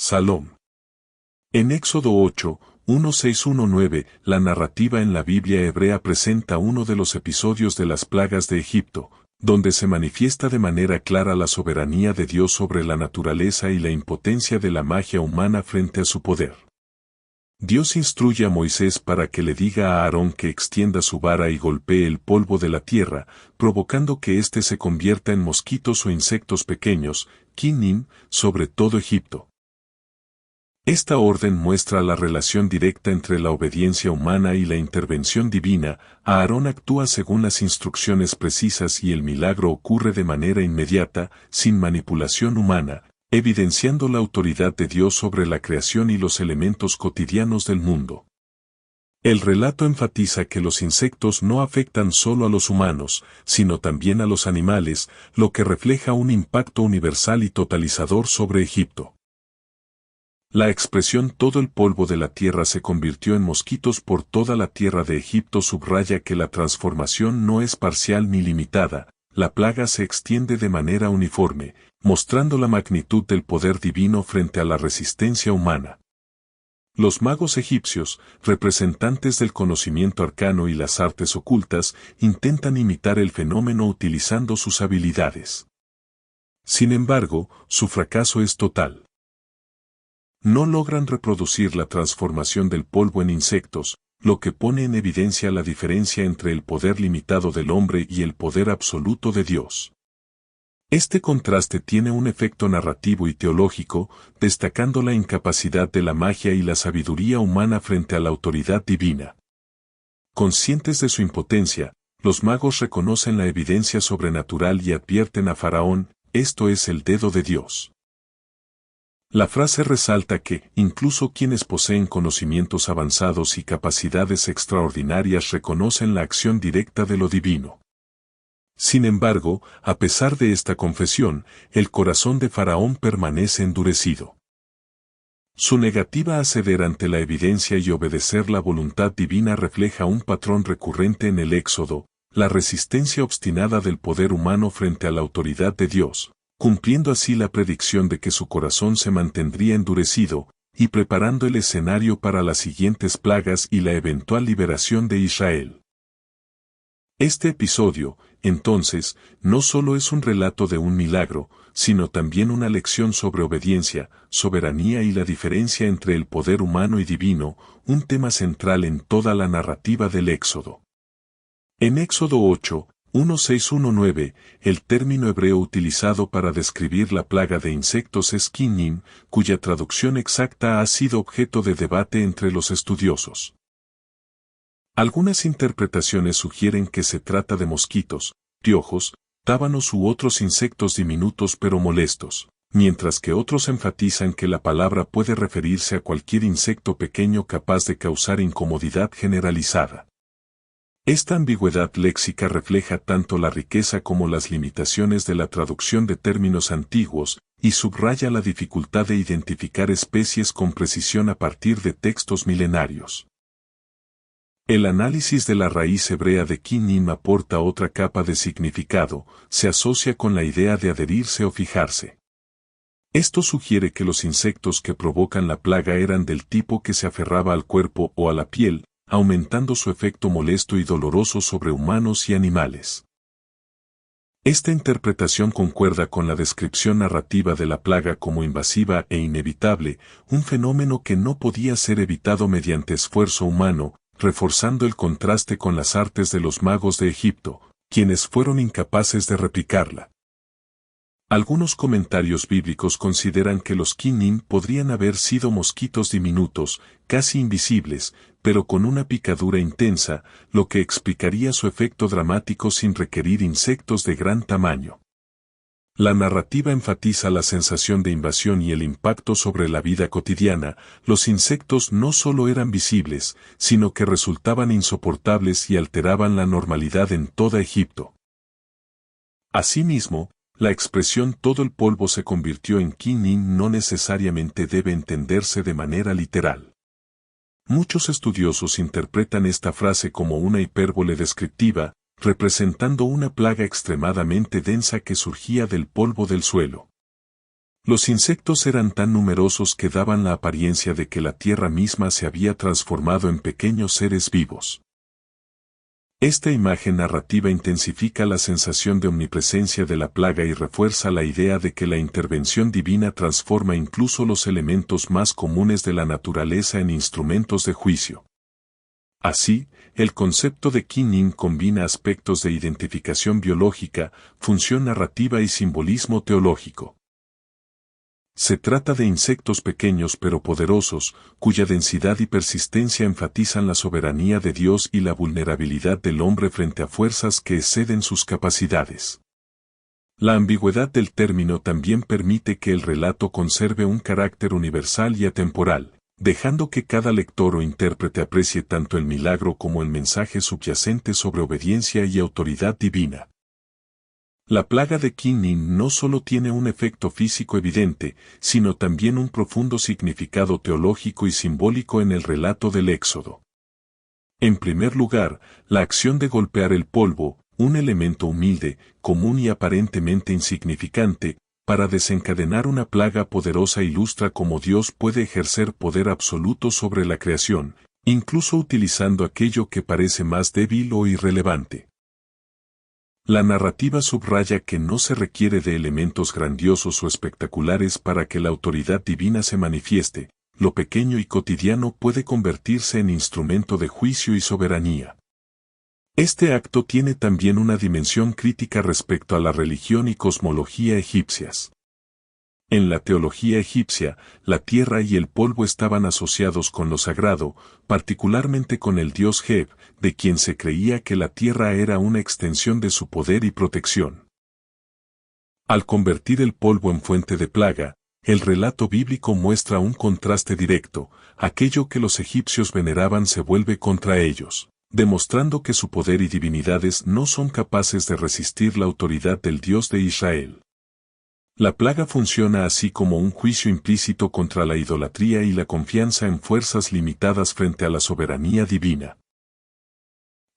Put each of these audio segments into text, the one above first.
Salom. En Éxodo 8, 1-6-1-9, la narrativa en la Biblia hebrea presenta uno de los episodios de las plagas de Egipto, donde se manifiesta de manera clara la soberanía de Dios sobre la naturaleza y la impotencia de la magia humana frente a su poder. Dios instruye a Moisés para que le diga a Aarón que extienda su vara y golpee el polvo de la tierra, provocando que éste se convierta en mosquitos o insectos pequeños, Kinnim, sobre todo Egipto. Esta orden muestra la relación directa entre la obediencia humana y la intervención divina. Aarón actúa según las instrucciones precisas y el milagro ocurre de manera inmediata, sin manipulación humana, evidenciando la autoridad de Dios sobre la creación y los elementos cotidianos del mundo. El relato enfatiza que los insectos no afectan solo a los humanos, sino también a los animales, lo que refleja un impacto universal y totalizador sobre Egipto. La expresión todo el polvo de la tierra se convirtió en mosquitos por toda la tierra de Egipto subraya que la transformación no es parcial ni limitada, la plaga se extiende de manera uniforme, mostrando la magnitud del poder divino frente a la resistencia humana. Los magos egipcios, representantes del conocimiento arcano y las artes ocultas, intentan imitar el fenómeno utilizando sus habilidades. Sin embargo, su fracaso es total. No logran reproducir la transformación del polvo en insectos, lo que pone en evidencia la diferencia entre el poder limitado del hombre y el poder absoluto de Dios. Este contraste tiene un efecto narrativo y teológico, destacando la incapacidad de la magia y la sabiduría humana frente a la autoridad divina. Conscientes de su impotencia, los magos reconocen la evidencia sobrenatural y advierten a Faraón, esto es el dedo de Dios. La frase resalta que, incluso quienes poseen conocimientos avanzados y capacidades extraordinarias reconocen la acción directa de lo divino. Sin embargo, a pesar de esta confesión, el corazón de Faraón permanece endurecido. Su negativa a ceder ante la evidencia y obedecer la voluntad divina refleja un patrón recurrente en el Éxodo, la resistencia obstinada del poder humano frente a la autoridad de Dios, cumpliendo así la predicción de que su corazón se mantendría endurecido, y preparando el escenario para las siguientes plagas y la eventual liberación de Israel. Este episodio, entonces, no solo es un relato de un milagro, sino también una lección sobre obediencia, soberanía y la diferencia entre el poder humano y divino, un tema central en toda la narrativa del Éxodo. En Éxodo 8, 1-6-1-9, el término hebreo utilizado para describir la plaga de insectos es Kinnim, cuya traducción exacta ha sido objeto de debate entre los estudiosos. Algunas interpretaciones sugieren que se trata de mosquitos, piojos, tábanos u otros insectos diminutos pero molestos, mientras que otros enfatizan que la palabra puede referirse a cualquier insecto pequeño capaz de causar incomodidad generalizada. Esta ambigüedad léxica refleja tanto la riqueza como las limitaciones de la traducción de términos antiguos, y subraya la dificultad de identificar especies con precisión a partir de textos milenarios. El análisis de la raíz hebrea de Kinnim aporta otra capa de significado, se asocia con la idea de adherirse o fijarse. Esto sugiere que los insectos que provocan la plaga eran del tipo que se aferraba al cuerpo o a la piel, aumentando su efecto molesto y doloroso sobre humanos y animales. Esta interpretación concuerda con la descripción narrativa de la plaga como invasiva e inevitable, un fenómeno que no podía ser evitado mediante esfuerzo humano, reforzando el contraste con las artes de los magos de Egipto, quienes fueron incapaces de replicarla. Algunos comentarios bíblicos consideran que los Kinnim podrían haber sido mosquitos diminutos, casi invisibles, pero con una picadura intensa, lo que explicaría su efecto dramático sin requerir insectos de gran tamaño. La narrativa enfatiza la sensación de invasión y el impacto sobre la vida cotidiana. Los insectos no solo eran visibles, sino que resultaban insoportables y alteraban la normalidad en toda Egipto. Asimismo, la expresión todo el polvo se convirtió en Kinnim no necesariamente debe entenderse de manera literal. Muchos estudiosos interpretan esta frase como una hipérbole descriptiva, representando una plaga extremadamente densa que surgía del polvo del suelo. Los insectos eran tan numerosos que daban la apariencia de que la tierra misma se había transformado en pequeños seres vivos. Esta imagen narrativa intensifica la sensación de omnipresencia de la plaga y refuerza la idea de que la intervención divina transforma incluso los elementos más comunes de la naturaleza en instrumentos de juicio. Así, el concepto de Kin-Nin combina aspectos de identificación biológica, función narrativa y simbolismo teológico. Se trata de insectos pequeños pero poderosos, cuya densidad y persistencia enfatizan la soberanía de Dios y la vulnerabilidad del hombre frente a fuerzas que exceden sus capacidades. La ambigüedad del término también permite que el relato conserve un carácter universal y atemporal, dejando que cada lector o intérprete aprecie tanto el milagro como el mensaje subyacente sobre obediencia y autoridad divina. La plaga de Kin-Nin no solo tiene un efecto físico evidente, sino también un profundo significado teológico y simbólico en el relato del Éxodo. En primer lugar, la acción de golpear el polvo, un elemento humilde, común y aparentemente insignificante, para desencadenar una plaga poderosa ilustra cómo Dios puede ejercer poder absoluto sobre la creación, incluso utilizando aquello que parece más débil o irrelevante. La narrativa subraya que no se requiere de elementos grandiosos o espectaculares para que la autoridad divina se manifieste, lo pequeño y cotidiano puede convertirse en instrumento de juicio y soberanía. Este acto tiene también una dimensión crítica respecto a la religión y cosmología egipcias. En la teología egipcia, la tierra y el polvo estaban asociados con lo sagrado, particularmente con el dios Heb, de quien se creía que la tierra era una extensión de su poder y protección. Al convertir el polvo en fuente de plaga, el relato bíblico muestra un contraste directo: aquello que los egipcios veneraban se vuelve contra ellos, demostrando que su poder y divinidades no son capaces de resistir la autoridad del Dios de Israel. La plaga funciona así como un juicio implícito contra la idolatría y la confianza en fuerzas limitadas frente a la soberanía divina.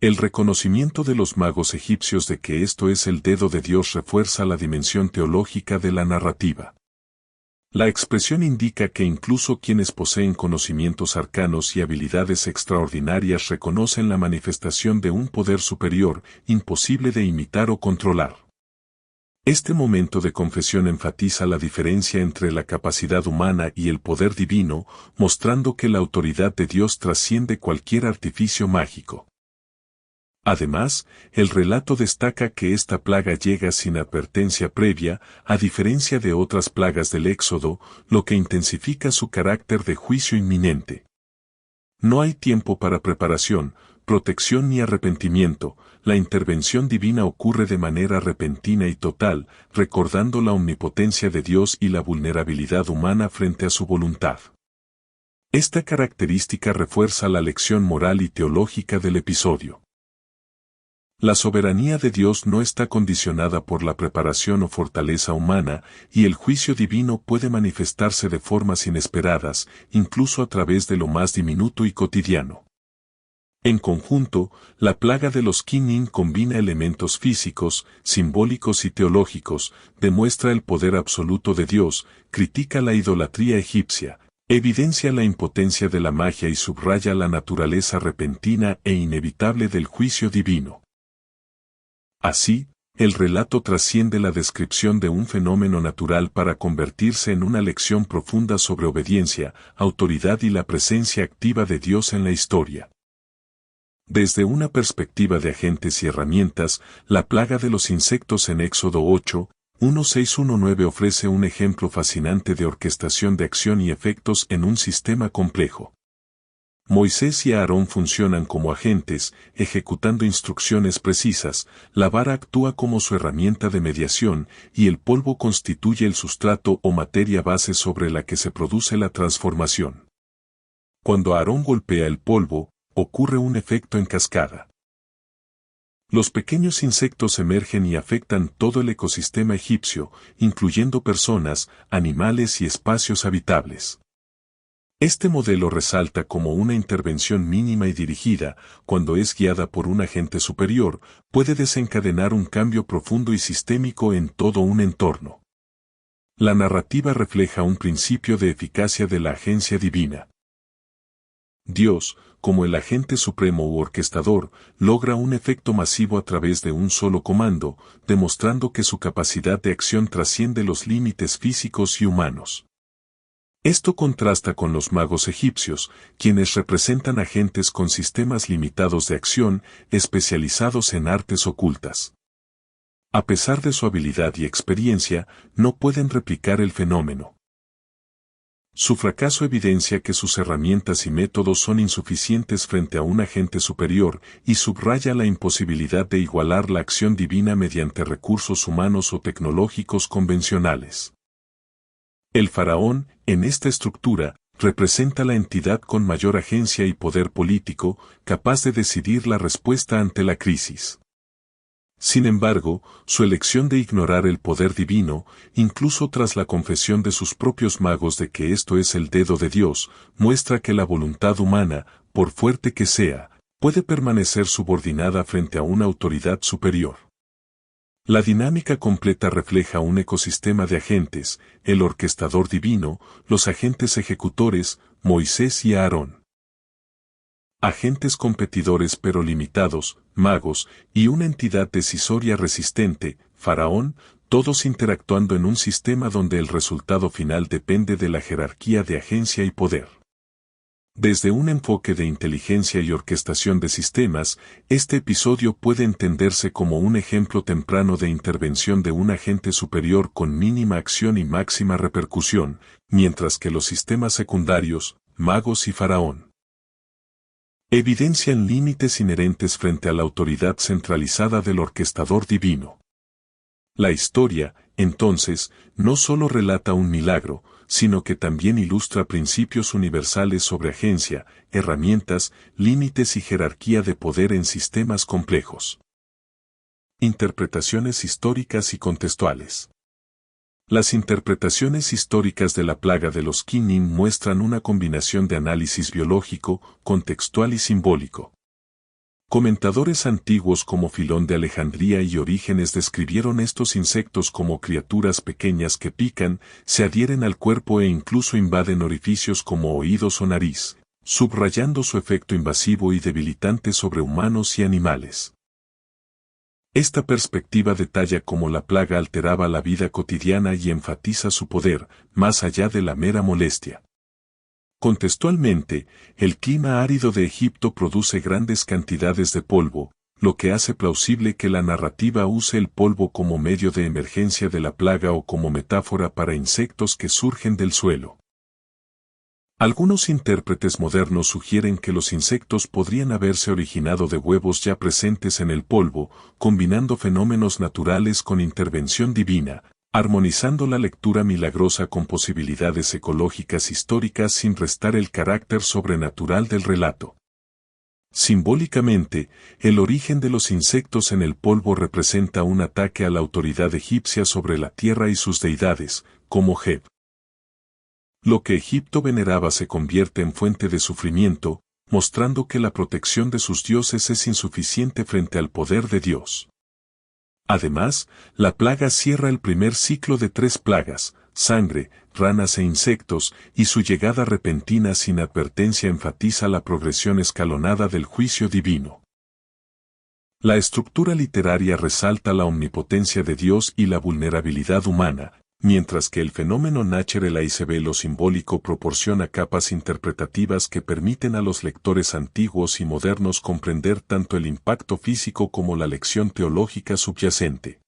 El reconocimiento de los magos egipcios de que esto es el dedo de Dios refuerza la dimensión teológica de la narrativa. La expresión indica que incluso quienes poseen conocimientos arcanos y habilidades extraordinarias reconocen la manifestación de un poder superior, imposible de imitar o controlar. Este momento de confesión enfatiza la diferencia entre la capacidad humana y el poder divino, mostrando que la autoridad de Dios trasciende cualquier artificio mágico. Además, el relato destaca que esta plaga llega sin advertencia previa, a diferencia de otras plagas del Éxodo, lo que intensifica su carácter de juicio inminente. No hay tiempo para preparación, protección ni arrepentimiento. La intervención divina ocurre de manera repentina y total, recordando la omnipotencia de Dios y la vulnerabilidad humana frente a su voluntad. Esta característica refuerza la lección moral y teológica del episodio. La soberanía de Dios no está condicionada por la preparación o fortaleza humana, y el juicio divino puede manifestarse de formas inesperadas, incluso a través de lo más diminuto y cotidiano. En conjunto, la plaga de los Kin-Nin combina elementos físicos, simbólicos y teológicos, demuestra el poder absoluto de Dios, critica la idolatría egipcia, evidencia la impotencia de la magia y subraya la naturaleza repentina e inevitable del juicio divino. Así, el relato trasciende la descripción de un fenómeno natural para convertirse en una lección profunda sobre obediencia, autoridad y la presencia activa de Dios en la historia. Desde una perspectiva de agentes y herramientas, la plaga de los insectos en Éxodo 8, 1-6-1-9 ofrece un ejemplo fascinante de orquestación de acción y efectos en un sistema complejo. Moisés y Aarón funcionan como agentes, ejecutando instrucciones precisas, la vara actúa como su herramienta de mediación, y el polvo constituye el sustrato o materia base sobre la que se produce la transformación. Cuando Aarón golpea el polvo, ocurre un efecto en cascada. Los pequeños insectos emergen y afectan todo el ecosistema egipcio, incluyendo personas, animales y espacios habitables. Este modelo resalta como una intervención mínima y dirigida, cuando es guiada por un agente superior, puede desencadenar un cambio profundo y sistémico en todo un entorno. La narrativa refleja un principio de eficacia de la agencia divina. Dios, como el agente supremo u orquestador, logra un efecto masivo a través de un solo comando, demostrando que su capacidad de acción trasciende los límites físicos y humanos. Esto contrasta con los magos egipcios, quienes representan agentes con sistemas limitados de acción, especializados en artes ocultas. A pesar de su habilidad y experiencia, no pueden replicar el fenómeno. Su fracaso evidencia que sus herramientas y métodos son insuficientes frente a un agente superior y subraya la imposibilidad de igualar la acción divina mediante recursos humanos o tecnológicos convencionales. El faraón, en esta estructura, representa la entidad con mayor agencia y poder político, capaz de decidir la respuesta ante la crisis. Sin embargo, su elección de ignorar el poder divino, incluso tras la confesión de sus propios magos de que esto es el dedo de Dios, muestra que la voluntad humana, por fuerte que sea, puede permanecer subordinada frente a una autoridad superior. La dinámica completa refleja un ecosistema de agentes, el orquestador divino, los agentes ejecutores, Moisés y Aarón. Agentes competidores pero limitados, magos, y una entidad decisoria resistente, Faraón, todos interactuando en un sistema donde el resultado final depende de la jerarquía de agencia y poder. Desde un enfoque de inteligencia y orquestación de sistemas, este episodio puede entenderse como un ejemplo temprano de intervención de un agente superior con mínima acción y máxima repercusión, mientras que los sistemas secundarios, magos y Faraón, evidencian límites inherentes frente a la autoridad centralizada del orquestador divino. La historia, entonces, no solo relata un milagro, sino que también ilustra principios universales sobre agencia, herramientas, límites y jerarquía de poder en sistemas complejos. Interpretaciones históricas y contextuales. Las interpretaciones históricas de la plaga de los Quinim muestran una combinación de análisis biológico, contextual y simbólico. Comentadores antiguos como Filón de Alejandría y Orígenes describieron estos insectos como criaturas pequeñas que pican, se adhieren al cuerpo e incluso invaden orificios como oídos o nariz, subrayando su efecto invasivo y debilitante sobre humanos y animales. Esta perspectiva detalla cómo la plaga alteraba la vida cotidiana y enfatiza su poder, más allá de la mera molestia. Contextualmente, el clima árido de Egipto produce grandes cantidades de polvo, lo que hace plausible que la narrativa use el polvo como medio de emergencia de la plaga o como metáfora para insectos que surgen del suelo. Algunos intérpretes modernos sugieren que los insectos podrían haberse originado de huevos ya presentes en el polvo, combinando fenómenos naturales con intervención divina, armonizando la lectura milagrosa con posibilidades ecológicas históricas sin restar el carácter sobrenatural del relato. Simbólicamente, el origen de los insectos en el polvo representa un ataque a la autoridad egipcia sobre la tierra y sus deidades, como Heb. Lo que Egipto veneraba se convierte en fuente de sufrimiento, mostrando que la protección de sus dioses es insuficiente frente al poder de Dios. Además, la plaga cierra el primer ciclo de 3 plagas, sangre, ranas e insectos, y su llegada repentina sin advertencia enfatiza la progresión escalonada del juicio divino. La estructura literaria resalta la omnipotencia de Dios y la vulnerabilidad humana, mientras que el fenómeno Natural ve lo simbólico proporciona capas interpretativas que permiten a los lectores antiguos y modernos comprender tanto el impacto físico como la lección teológica subyacente.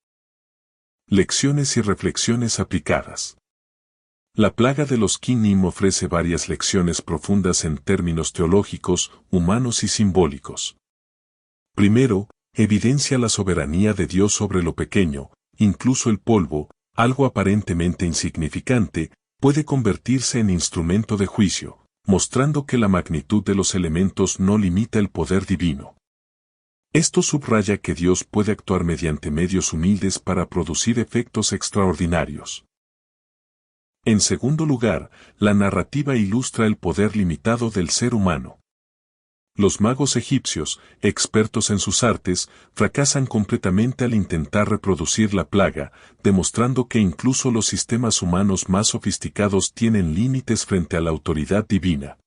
Lecciones y reflexiones aplicadas. La plaga de los Quinim ofrece varias lecciones profundas en términos teológicos, humanos y simbólicos. Primero, evidencia la soberanía de Dios sobre lo pequeño, incluso el polvo, algo aparentemente insignificante, puede convertirse en instrumento de juicio, mostrando que la magnitud de los elementos no limita el poder divino. Esto subraya que Dios puede actuar mediante medios humildes para producir efectos extraordinarios. En segundo lugar, la narrativa ilustra el poder limitado del ser humano. Los magos egipcios, expertos en sus artes, fracasan completamente al intentar reproducir la plaga, demostrando que incluso los sistemas humanos más sofisticados tienen límites frente a la autoridad divina.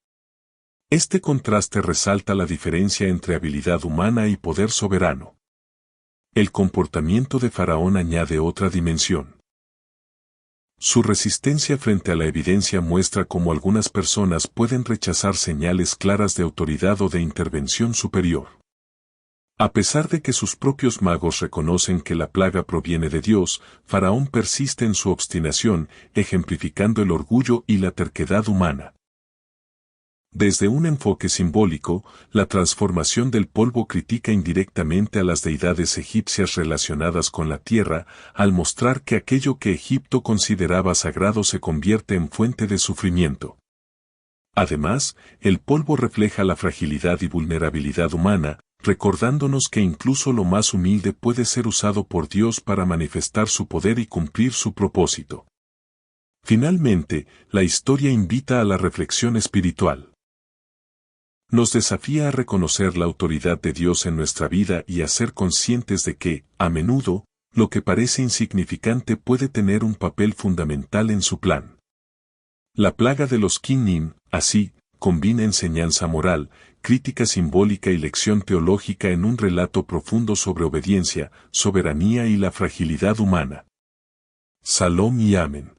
Este contraste resalta la diferencia entre habilidad humana y poder soberano. El comportamiento de Faraón añade otra dimensión. Su resistencia frente a la evidencia muestra cómo algunas personas pueden rechazar señales claras de autoridad o de intervención superior. A pesar de que sus propios magos reconocen que la plaga proviene de Dios, Faraón persiste en su obstinación, ejemplificando el orgullo y la terquedad humana. Desde un enfoque simbólico, la transformación del polvo critica indirectamente a las deidades egipcias relacionadas con la tierra, al mostrar que aquello que Egipto consideraba sagrado se convierte en fuente de sufrimiento. Además, el polvo refleja la fragilidad y vulnerabilidad humana, recordándonos que incluso lo más humilde puede ser usado por Dios para manifestar su poder y cumplir su propósito. Finalmente, la historia invita a la reflexión espiritual. Nos desafía a reconocer la autoridad de Dios en nuestra vida y a ser conscientes de que, a menudo, lo que parece insignificante puede tener un papel fundamental en su plan. La plaga de los Kinnim, así, combina enseñanza moral, crítica simbólica y lección teológica en un relato profundo sobre obediencia, soberanía y la fragilidad humana. Salom y Amén.